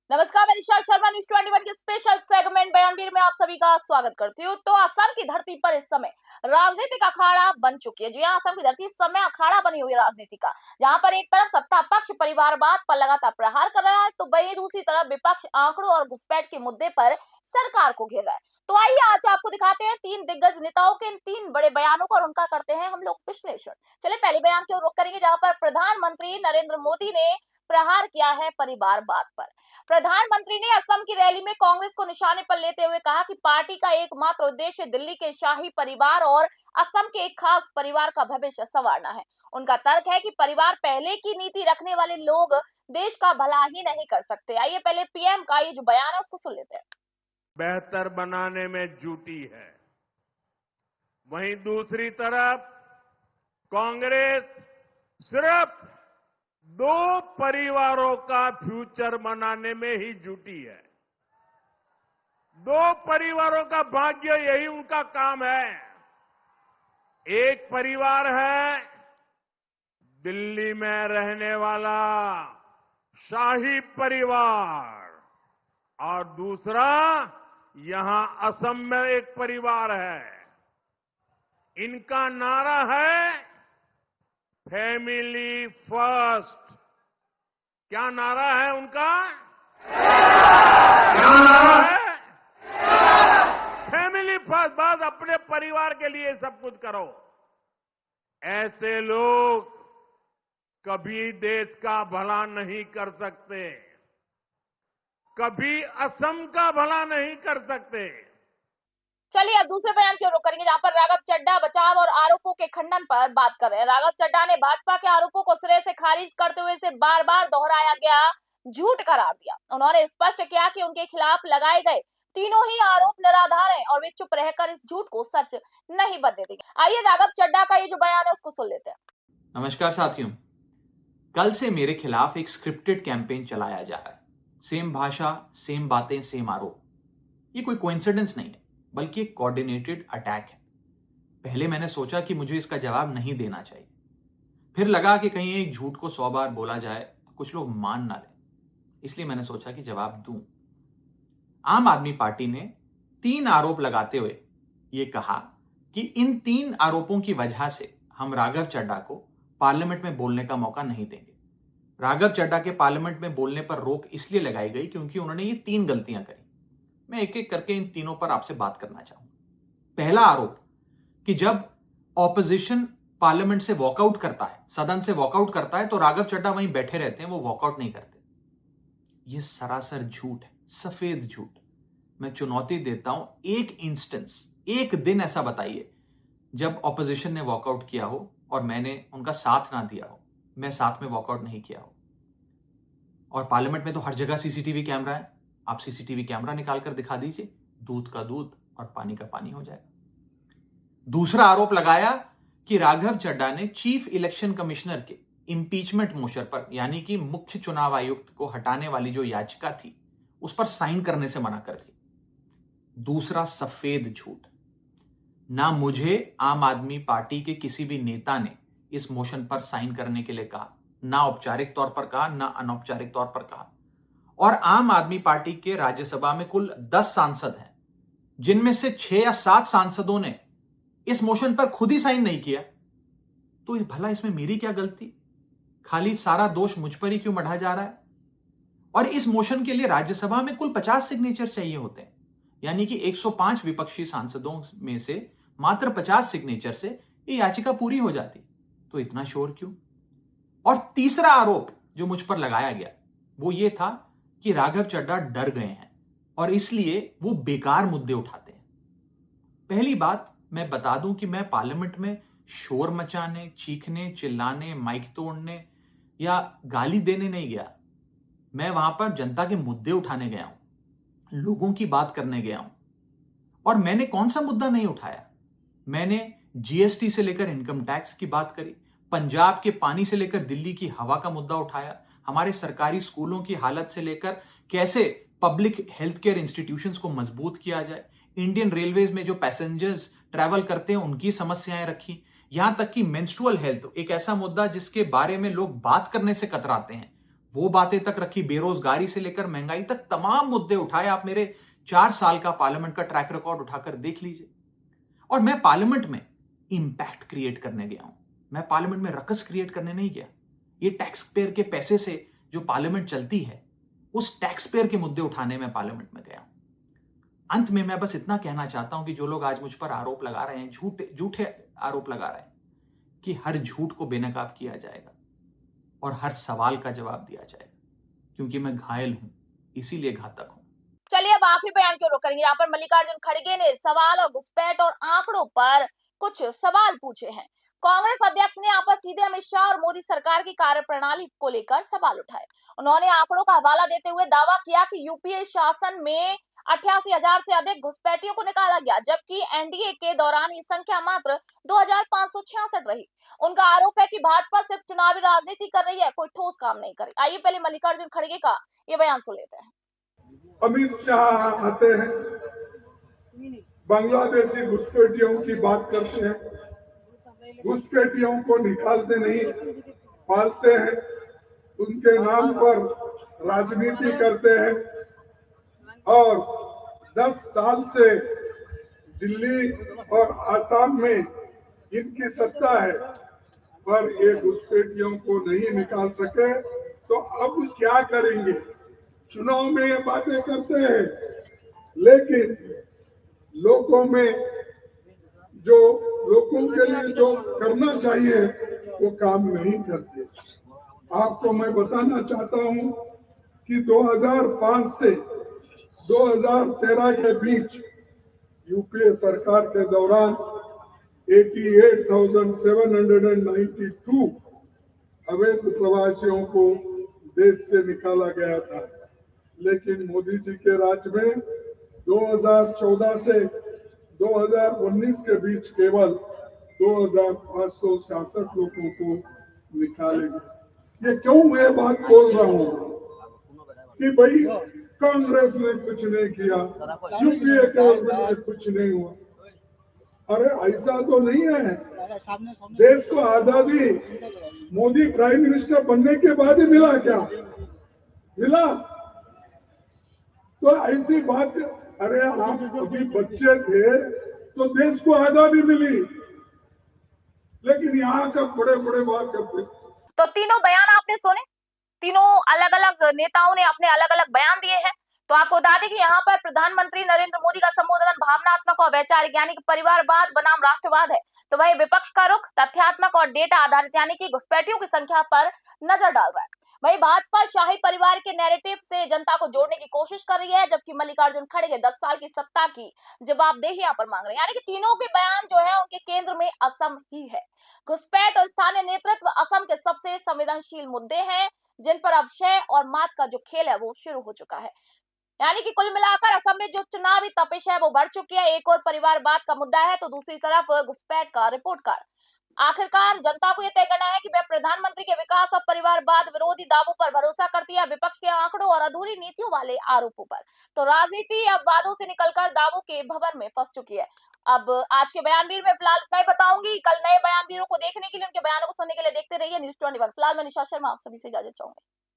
नमस्कार, मैं निशा शर्मा न्यूज 21 के स्पेशल सेगमेंट बयानवीर में आप सभी का स्वागत करती हूँ। तो असम की धरती पर इस समय राजनीतिक अखाड़ा बन चुकी है। जी हाँ, असम की धरती इस समय अखाड़ा बनी हुई है राजनीति का, जहाँ पर एक तरफ सत्ता पक्ष परिवारवाद पर लगातार प्रहार कर रहा है, तो वहीं दूसरी तरफ विपक्ष आंकड़ों और घुसपैठ के मुद्दे पर सरकार को घेर रहा है। तो आइए आज आपको दिखाते हैं तीन दिग्गज नेताओं के इन तीन बड़े बयानों को और उनका करते हैं हम लोग विश्लेषण। चलिए पहले बयान की ओर रुख करेंगे, जहां पर प्रधानमंत्री नरेंद्र मोदी ने प्रहार किया है परिवारवाद पर। प्रधानमंत्री ने असम की रैली में कांग्रेस को निशाने पर लेते हुए कहा कि पार्टी का एकमात्र उद्देश्य दिल्ली के शाही परिवार और असम के एक खास परिवार का भविष्य संवारना है। उनका तर्क है कि परिवार पहले की नीति रखने वाले लोग देश का भला ही नहीं कर सकते। आइए पहले पीएम का ये जो बयान है उसको सुन लेते हैं। बेहतर बनाने में जुटी है। वहीं दूसरी तरफ कांग्रेस सिर्फ दो परिवारों का फ्यूचर बनाने में ही जुटी है। दो परिवारों का भाग्य, यही उनका काम है। एक परिवार है दिल्ली में रहने वाला शाही परिवार, और दूसरा यहां असम में एक परिवार है। इनका नारा है फैमिली फर्स्ट। क्या नारा है उनका? क्या नारा है? Family first. बस अपने परिवार के लिए सब कुछ करो। ऐसे लोग कभी देश का भला नहीं कर सकते, कभी असम का भला नहीं कर सकते। चलिए अब दूसरे बयान की ओर रुख करेंगे, जहां पर राघव चड्ढा बचाव और आरोपों के खंडन पर बात कर रहे हैं। राघव चड्ढा ने भाजपा के आरोपों को सिरे से खारिज करते हुए इसे बार बार दोहराया गया झूठ करार दिया। उन्होंने स्पष्ट किया कि उनके खिलाफ लगाए गए तीनों ही आरोप निराधार हैं और वे चुप रहकर इस झूठ को सच नहीं बनने देंगे। आइए राघव चड्ढा का ये जो बयान है उसको सुन लेते हैं। नमस्कार साथियों, कल से मेरे खिलाफ एक स्क्रिप्टेड कैंपेन चलाया जा रहा है। सेम भाषा, सेम बातें, सेम आरोप। ये कोई कोइंसिडेंस नहीं है, बल्कि एक कोऑर्डिनेटेड अटैक है। पहले मैंने सोचा कि मुझे इसका जवाब नहीं देना चाहिए, फिर लगा कि कहीं एक झूठ को 100 बार बोला जाए तो कुछ लोग मान ना लें, इसलिए मैंने सोचा कि जवाब दूं। आम आदमी पार्टी ने 3 आरोप लगाते हुए ये कहा कि इन 3 आरोपों की वजह से हम राघव चड्ढा को पार्लियामेंट में बोलने का मौका नहीं देंगे। राघव चड्ढा के पार्लियामेंट में बोलने पर रोक इसलिए लगाई गई क्योंकि उन्होंने ये 3 गलतियां करी। मैं एक एक करके इन तीनों पर आपसे बात करना चाहूंगा। पहला आरोप कि जब ऑपोजिशन पार्लियामेंट से वॉकआउट करता है, सदन से वॉकआउट करता है, तो राघव चड्ढा वहीं बैठे रहते हैं, वो वॉकआउट नहीं करते। यह सरासर झूठ है, सफेद झूठ। मैं चुनौती देता हूं, एक इंस्टेंस, एक दिन ऐसा बताइए जब ऑपोजिशन ने वॉकआउट किया हो और मैंने उनका साथ ना दिया हो, मैं साथ में वॉकआउट नहीं किया हो। और पार्लियामेंट में तो हर जगह सीसीटीवी कैमरा है, आप सीसीटीवी कैमरा निकाल कर दिखा दीजिए, दूध का दूध और पानी का पानी हो जाएगा। दूसरा आरोप लगाया कि राघव चड्ढा ने चीफ इलेक्शन कमिश्नर के इंपीचमेंट मोशन पर, यानी कि मुख्य चुनाव आयुक्त को हटाने वाली जो याचिका थी, उस पर साइन करने से मना कर दी। दूसरा सफेद झूठ। ना मुझे आम आदमी पार्टी के किसी भी नेता ने इस मोशन पर साइन करने के लिए कहा, ना औपचारिक तौर पर कहा, ना अनौपचारिक तौर पर कहा। और आम आदमी पार्टी के राज्यसभा में कुल 10 सांसद हैं, जिनमें से 6 या 7 सांसदों ने इस मोशन पर खुद ही साइन नहीं किया। तो भला इसमें मेरी क्या गलती? खाली सारा दोष मुझ पर ही क्यों मढ़ा जा रहा है? और इस मोशन के लिए राज्यसभा में कुल 50 सिग्नेचर चाहिए होते हैं, यानी कि 105 विपक्षी सांसदों में से मात्र 50 सिग्नेचर से ये याचिका पूरी हो जाती। तो इतना शोर क्यों? और तीसरा आरोप जो मुझ पर लगाया गया वो ये था कि राघव चड्ढा डर गए हैं और इसलिए वो बेकार मुद्दे उठाते हैं। पहली बात मैं बता दूं कि मैं पार्लियामेंट में शोर मचाने, चीखने, चिल्लाने, माइक तोड़ने या गाली देने नहीं गया। मैं वहां पर जनता के मुद्दे उठाने गया हूं, लोगों की बात करने गया हूं। और मैंने कौन सा मुद्दा नहीं उठाया? मैंने जीएसटी से लेकर इनकम टैक्स की बात करी, पंजाब के पानी से लेकर दिल्ली की हवा का मुद्दा उठाया, हमारे सरकारी स्कूलों की हालत से लेकर कैसे पब्लिक हेल्थ केयर इंस्टीट्यूशंस को मजबूत किया जाए, इंडियन रेलवेज में जो पैसेंजर्स ट्रैवल करते हैं उनकी समस्याएं रखी, यहां तक कि मेंस्ट्रुअल हेल्थ, एक ऐसा मुद्दा जिसके बारे में लोग बात करने से कतराते हैं, वो बातें तक रखी, बेरोजगारी से लेकर महंगाई तक तमाम मुद्दे उठाए। आप मेरे 4 साल का पार्लियामेंट का ट्रैक रिकॉर्ड उठाकर देख लीजिए। और मैं पार्लियामेंट में इंपैक्ट क्रिएट करने गया हूं, मैं पार्लियामेंट में रकस क्रिएट करने नहीं गया। ये टैक्स पेयर के पैसे से जो पार्लियामेंट चलती है, उस टैक्स पेयर के मुद्दे उठाने में पार्लियामेंट में गया हूं। अंत में मैं बस इतना कहना चाहता हूं कि जो लोग आज मुझ पर आरोप लगा रहे हैं, झूठे आरोप लगा रहे हैं कि हर झूठ को बेनकाब किया जाएगा और हर सवाल का जवाब दिया जाएगा, क्योंकि मैं घायल हूं, इसीलिए घातक हूं। चलिए अब आखिरी बयान की ओर रुख करेंगे। यहाँ पर मल्लिकार्जुन खड़गे ने सवाल और घुसपैठ और आंकड़ों पर कुछ सवाल पूछे हैं। कांग्रेस अध्यक्ष ने यहाँ पर सीधे अमित शाह और मोदी सरकार की कार्यप्रणाली को लेकर सवाल उठाए। उन्होंने आंकड़ों का हवाला देते हुए दावा किया कि यूपीए शासन में 88,000 से अधिक घुसपैठियों को निकाला गया, जबकि एनडीए के दौरान ये संख्या मात्र 2,566 रही। उनका आरोप है कि भाजपा सिर्फ चुनावी राजनीति कर रही है, कोई ठोस काम नहीं कर रही। आइए पहले मल्लिकार्जुन खड़गे का ये बयान सुन लेते हैं। अमित शाह आते हैं, बांग्लादेशी घुसपैठियों की बात करते हैं, घुसपैठियों को निकालते नहीं, पालते हैं, उनके नाम पर राजनीति करते हैं। और 10 साल से दिल्ली और आसाम में इनकी सत्ता है, पर ये घुसपैठियों को नहीं निकाल सके, तो अब क्या करेंगे? चुनाव में ये बातें करते हैं, लेकिन लोगों के लिए जो करना चाहिए वो काम नहीं करते। आपको मैं बताना चाहता हूं कि 2005 से 2013 के बीच यूपीए सरकार के दौरान 88,792 अवैध प्रवासियों को देश से निकाला गया था, लेकिन मोदी जी के राज में 2014 से 2019 के बीच केवल 2,566 लोगों को निकाले गए। ये क्यों मैं बात बोल रहा हूँ कि भाई कांग्रेस ने कुछ नहीं किया, यूपीए गवर्नमेंट में कुछ नहीं हुआ। अरे ऐसा तो नहीं है। देश को आजादी मोदी प्राइम मिनिस्टर बनने के बाद ही मिला क्या? मिला? तो ऐसी बात, अरे आप अभी बच्चे थे तो देश को आजादी मिली, लेकिन यहाँ का बड़े बड़े बात करते। तो तीनों बयान आपने सुने, तीनों अलग अलग नेताओं ने अपने अलग अलग बयान दिए हैं। तो आपको बता दें कि यहाँ पर प्रधानमंत्री नरेंद्र मोदी का संबोधन भावनात्मक और वैचारिक यानी कि परिवारवाद बनाम राष्ट्रवाद है, तो वही विपक्ष का रुख तथ्यात्मक और डेटा आधारित यानी कि घुसपैठियों की संख्या पर नजर डाल रहा है। वही भाजपा शाही परिवार के नैरेटिव से जनता को जोड़ने की कोशिश कर रही है, जबकि मल्लिकार्जुन खड़गे 10 साल की सत्ता की जवाबदेही यहाँ पर मांग रहे हैं। यानी कि तीनों के बयान जो है उनके केंद्र में असम ही है। घुसपैठ और स्थानीय नेतृत्व असम के सबसे संवेदनशील मुद्दे हैं, जिन पर अब शय और मात का जो खेल है वो शुरू हो चुका है। यानी कि कुल मिलाकर असम में जो चुनावी तपिश है वो बढ़ चुकी है। एक और परिवारवाद का मुद्दा है, तो दूसरी तरफ घुसपैठ का रिपोर्ट कार्ड। आखिरकार जनता को यह तय करना है कि वह प्रधानमंत्री के विकास और परिवारवाद विरोधी दावों पर भरोसा करती है, विपक्ष के आंकड़ों और अधूरी नीतियों वाले आरोपों पर। तो राजनीति अब वादों से निकलकर दावों के भंवर में फंस चुकी है। अब आज के बयानवीर में फिलहाल इतना ही बताऊंगी। कल नए बयानवीरों को देखने के लिए, उनके बयानों को सुनने के लिए देखते रहिए न्यूज़ 21। फिलहाल मैं निशा शर्मा आप सभी से इजाजत चाहूंगी।